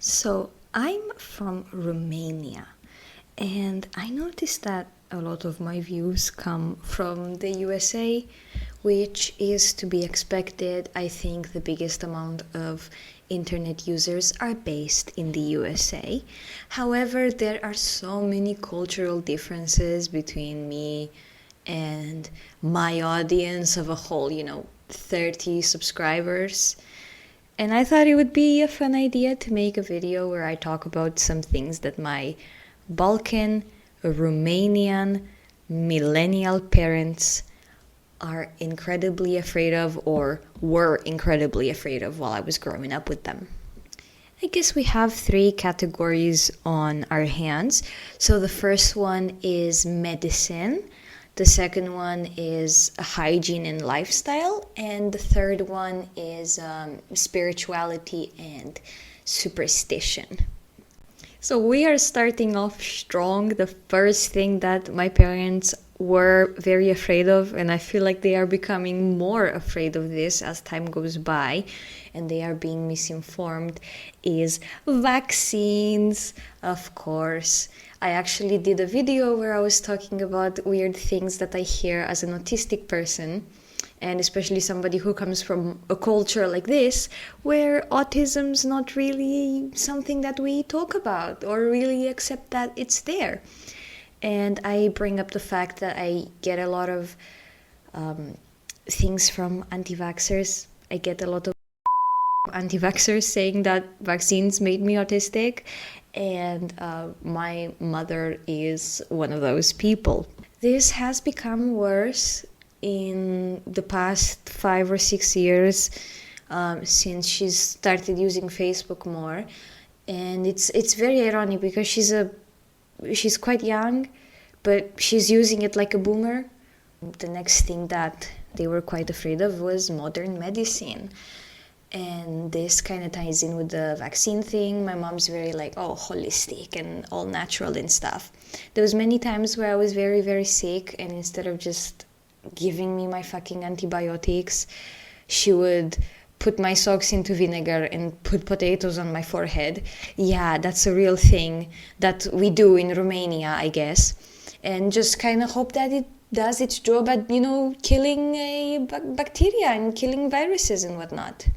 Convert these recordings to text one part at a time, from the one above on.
So I'm from Romania, and I noticed that a lot of my views come from the USA, which is to be expected. I think the biggest amount of internet users are based in the USA. However, there are so many cultural differences between me and my audience of a whole, 30 subscribers. And I thought it would be a fun idea to make a video where I talk about some things that my Balkan, Romanian, millennial parents are incredibly afraid of or were incredibly afraid of while I was growing up with them. I guess we have three categories on our hands. So the first one is medicine. The second one is hygiene and lifestyle, and the third one is spirituality and superstition. So we are starting off strong. The first thing that my parents were very afraid of, and I feel like they are becoming more afraid of this as time goes by, and they are being misinformed, is vaccines, of course. I actually did a video where I was talking about weird things that I hear as an autistic person, and especially somebody who comes from a culture like this, where autism's not really something that we talk about or really accept that it's there. And I bring up the fact that I get a lot of things from anti-vaxxers. I get a lot of anti-vaxxers saying that vaccines made me autistic, and my mother is one of those people. This has become worse in the past 5 or 6 years since she's started using Facebook more, and it's very ironic because she's quite young, but she's using it like a boomer. The next thing that they were quite afraid of was modern medicine. And this kind of ties in with the vaccine thing. My mom's very holistic and all natural and stuff. There was many times where I was very, very sick, and instead of just giving me my fucking antibiotics, she would put my socks into vinegar and put potatoes on my forehead. Yeah, that's a real thing that we do in Romania, I guess. And just kind of hope that it does its job at, killing bacteria and killing viruses and whatnot.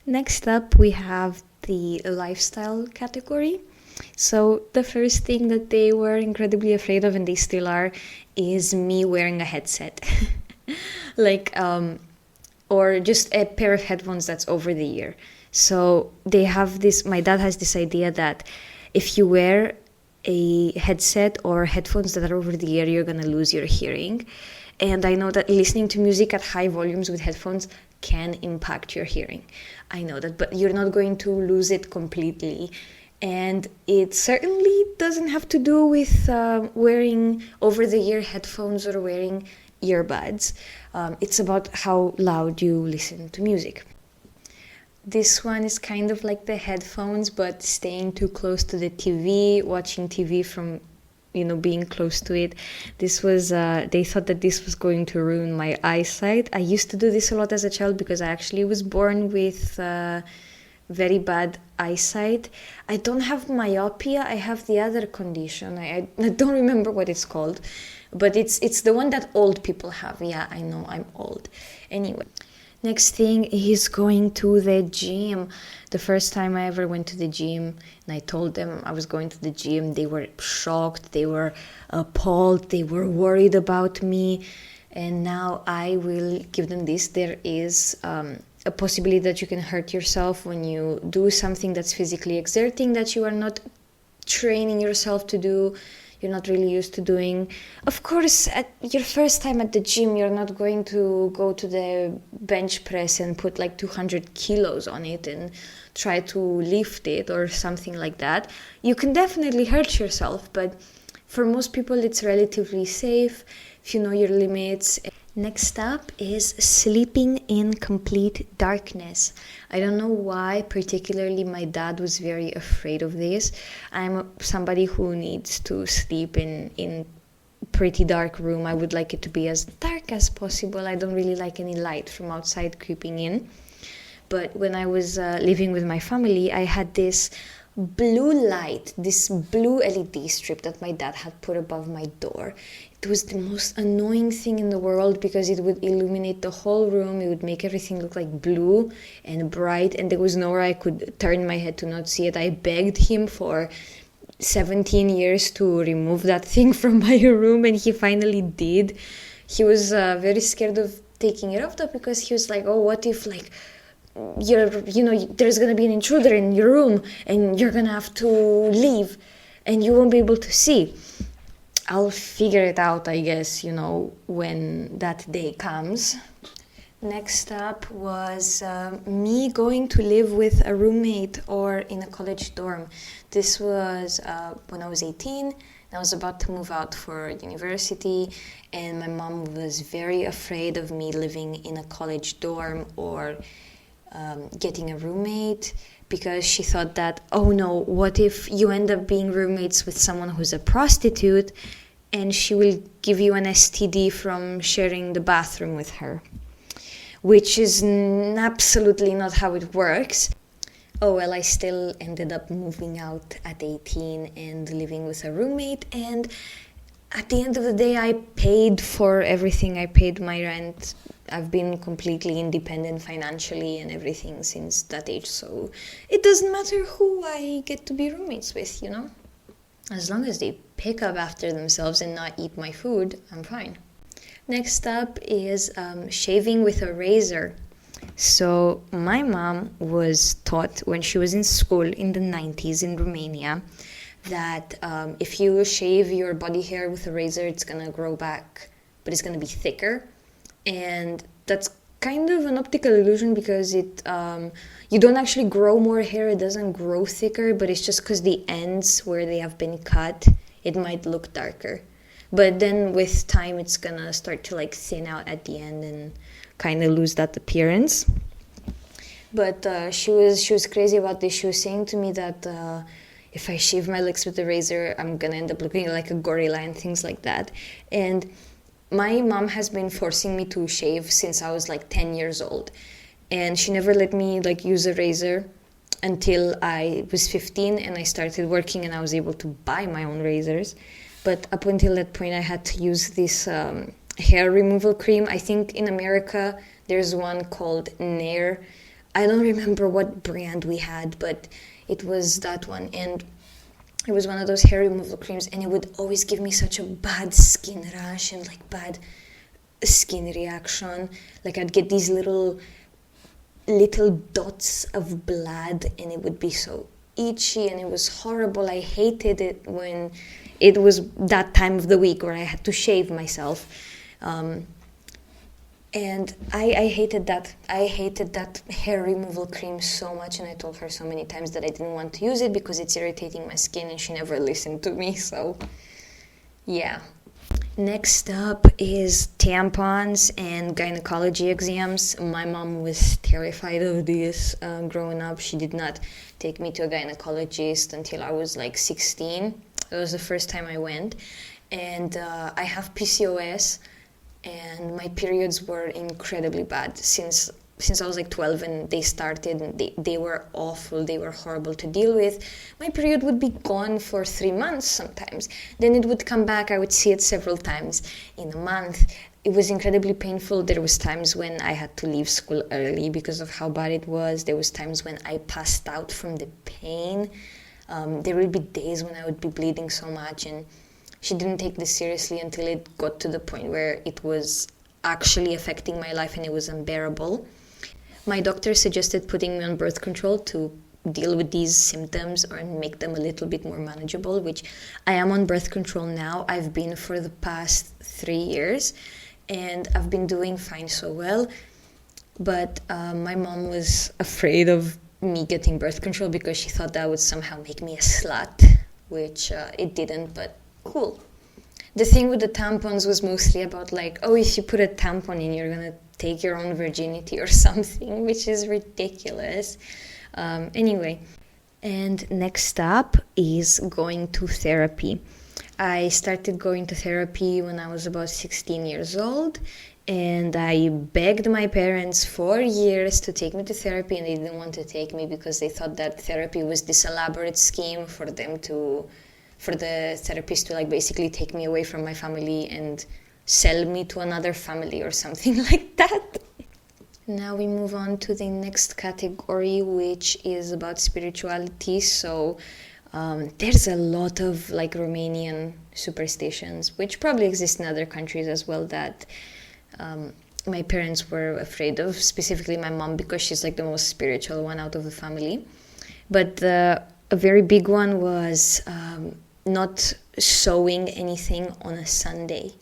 Next up, we have the lifestyle category. So the first thing that they were incredibly afraid of, and they still are, is me wearing a headset. Or just a pair of headphones that's over the ear. So they have this, my dad has this idea that if you wear a headset or headphones that are over the ear, you're going to lose your hearing. And I know that listening to music at high volumes with headphones can impact your hearing. I know that, but you're not going to lose it completely. And it certainly doesn't have to do with wearing over-the-ear headphones or wearing earbuds. It's about how loud you listen to music. This one is kind of like the headphones, but staying too close to the TV, watching TV from being close to it. This was, they thought that this was going to ruin my eyesight. I used to do this a lot as a child because I actually was born with very bad eyesight. I don't have myopia, I have the other condition. I don't remember what it's called, but it's the one that old people have. Yeah, I know, I'm old. Anyway. Next thing is going to the gym. The first time I ever went to the gym and I told them I was going to the gym, they were shocked, they were appalled, they were worried about me. And now I will give them this. There is a possibility that you can hurt yourself when you do something that's physically exerting, that you are not training yourself to do. You're not really used to doing. Of course, at your first time at the gym, you're not going to go to the bench press and put 200 kilos on it and try to lift it or something like that. You can definitely hurt yourself, but for most people, it's relatively safe if you know your limits. Next up is sleeping in complete darkness. I don't know why particularly my dad was very afraid of this. I'm somebody who needs to sleep in pretty dark room. I would like it to be as dark as possible. I don't really like any light from outside creeping in. But when I was living with my family, I had this blue light, this blue LED strip that my dad had put above my door. It was the most annoying thing in the world because it would illuminate the whole room. It would make everything look like blue and bright, and there was nowhere I could turn my head to not see it. I begged him for 17 years to remove that thing from my room, and he finally did. He was very scared of taking it off though, because he was like, oh, what if like there's gonna be an intruder in your room and you're gonna have to leave and you won't be able to see. I'll figure it out, I guess, when that day comes. Next up was me going to live with a roommate or in a college dorm. This was when I was 18. I was about to move out for university, and my mom was very afraid of me living in a college dorm or getting a roommate, because she thought that, oh no, what if you end up being roommates with someone who's a prostitute and she will give you an STD from sharing the bathroom with her, which is absolutely not how it works. Oh well, I still ended up moving out at 18 and living with a roommate, and at the end of the day I paid for everything. I paid my rent. I've been completely independent financially and everything since that age, so it doesn't matter who I get to be roommates with, As long as they pick up after themselves and not eat my food, I'm fine. Next up is shaving with a razor. So my mom was taught when she was in school in the 90s in Romania that if you shave your body hair with a razor, it's going to grow back, but it's going to be thicker. And that's kind of an optical illusion because you don't actually grow more hair. It doesn't grow thicker, but it's just because the ends where they have been cut, it might look darker. But then with time, it's going to start to thin out at the end and kind of lose that appearance. But she was crazy about this. She was saying to me that if I shave my legs with a razor, I'm gonna end up looking like a gorilla and things like that. And my mom has been forcing me to shave since I was 10 years old, and she never let me use a razor until I was 15 and I started working and I was able to buy my own razors. But up until that point, I had to use this hair removal cream. I think in America there's one called Nair. I don't remember what brand we had, but it was that one, and it was one of those hair removal creams, and it would always give me such a bad skin rash and bad skin reaction. I'd get these little dots of blood, and it would be so itchy, and it was horrible. I hated it when it was that time of the week where I had to shave myself. And I hated that. I hated that hair removal cream so much, and I told her so many times that I didn't want to use it because it's irritating my skin, and she never listened to me, so yeah. Next up is tampons and gynecology exams. My mom was terrified of this growing up. She did not take me to a gynecologist until I was 16. It was the first time I went, and I have PCOS, and my periods were incredibly bad since I was 12 and they started, and they were awful. They were horrible to deal with. My period would be gone for 3 months sometimes. Then it would come back. I would see it several times in a month. It was incredibly painful. There was times when I had to leave school early because of how bad it was. There was times when I passed out from the pain. There would be days when I would be bleeding so much, and she didn't take this seriously until it got to the point where it was actually affecting my life and it was unbearable. My doctor suggested putting me on birth control to deal with these symptoms or make them a little bit more manageable, which I am on birth control now. I've been for the past 3 years, and I've been doing fine so well. But my mom was afraid of me getting birth control because she thought that would somehow make me a slut, which it didn't, but cool. The thing with the tampons was mostly about if you put a tampon in, you're gonna take your own virginity or something, which is ridiculous. Anyway, and next up is going to therapy. I started going to therapy when I was about 16 years old, And I begged my parents for years to take me to therapy, and they didn't want to take me because they thought that therapy was this elaborate scheme for the therapist to like basically take me away from my family and sell me to another family or something like that. Now we move on to the next category, which is about spirituality. So there's a lot of like Romanian superstitions, which probably exist in other countries as well, that my parents were afraid of, specifically my mom, because she's like the most spiritual one out of the family. But a very big one was not sewing anything on a Sunday.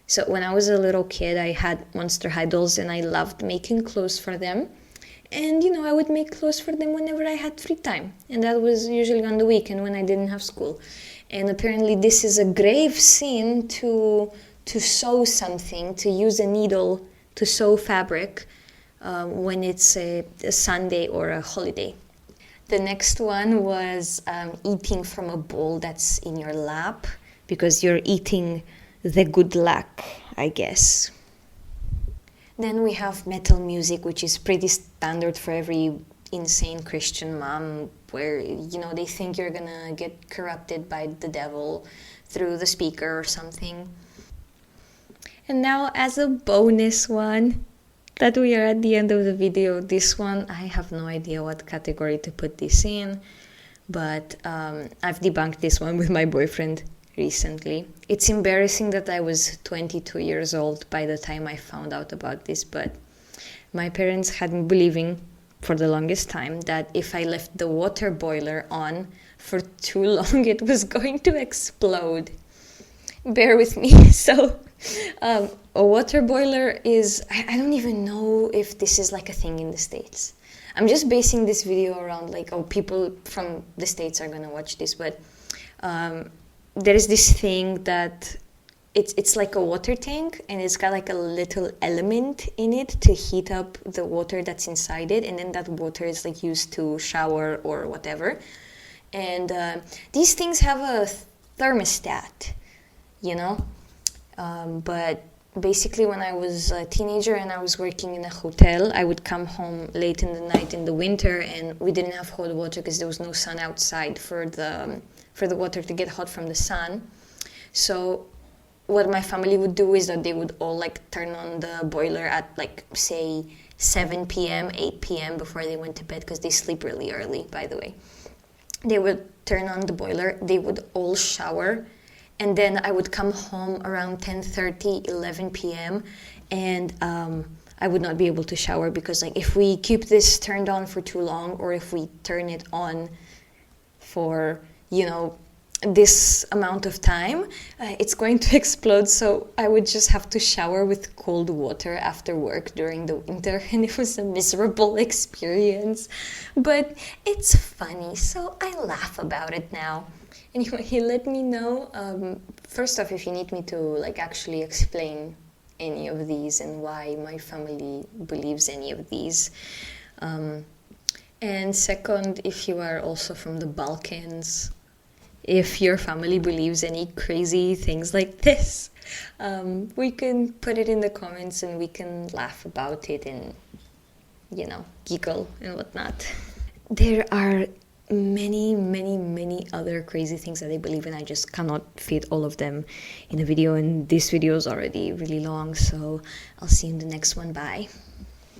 So when I was a little kid, I had Monster High dolls and I loved making clothes for them. And, I would make clothes for them whenever I had free time. And that was usually on the weekend when I didn't have school. And apparently this is a grave sin to sew something, to use a needle to sew fabric when it's a Sunday or a holiday. The next one was eating from a bowl that's in your lap, because you're eating the good luck, I guess. Then we have metal music, which is pretty standard for every insane Christian mom, where, they think you're gonna get corrupted by the devil through the speaker or something. And now, as a bonus one, that we are at the end of the video, this one, I have no idea what category to put this in, but I've debunked this one with my boyfriend recently. It's embarrassing that I was 22 years old by the time I found out about this, but my parents had me believing for the longest time that if I left the water boiler on for too long, it was going to explode. Bear with me. So a water boiler is, I don't even know if this is like a thing in the States. I'm just basing this video around like, people from the States are gonna watch this, but there is this thing that it's like a water tank, and it's got like a little element in it to heat up the water that's inside it, and then that water is like used to shower or whatever. And these things have a thermostat, but basically when I was a teenager and I was working in a hotel, I would come home late in the night in the winter, and we didn't have hot water because there was no sun outside for the water to get hot from the sun. So what my family would do is that they would all like turn on the boiler at like say 7 p.m., 8 p.m. before they went to bed, because they sleep really early, by the way. They would turn on the boiler, they would all shower, and then I would come home around 10:30, 11 p.m. and I would not be able to shower, because like if we keep this turned on for too long, or if we turn it on for this amount of time, it's going to explode. So I would just have to shower with cold water after work during the winter, and it was a miserable experience, but it's funny, so I laugh about it now. Anyway, let me know first off if you need me to like actually explain any of these and why my family believes any of these, and second, if you are also from the Balkans, if your family believes any crazy things like this, we can put it in the comments and we can laugh about it and, giggle and whatnot. There are many other crazy things that I believe in. I just cannot fit all of them in a video, and this video is already really long, so I'll see you in the next one. Bye.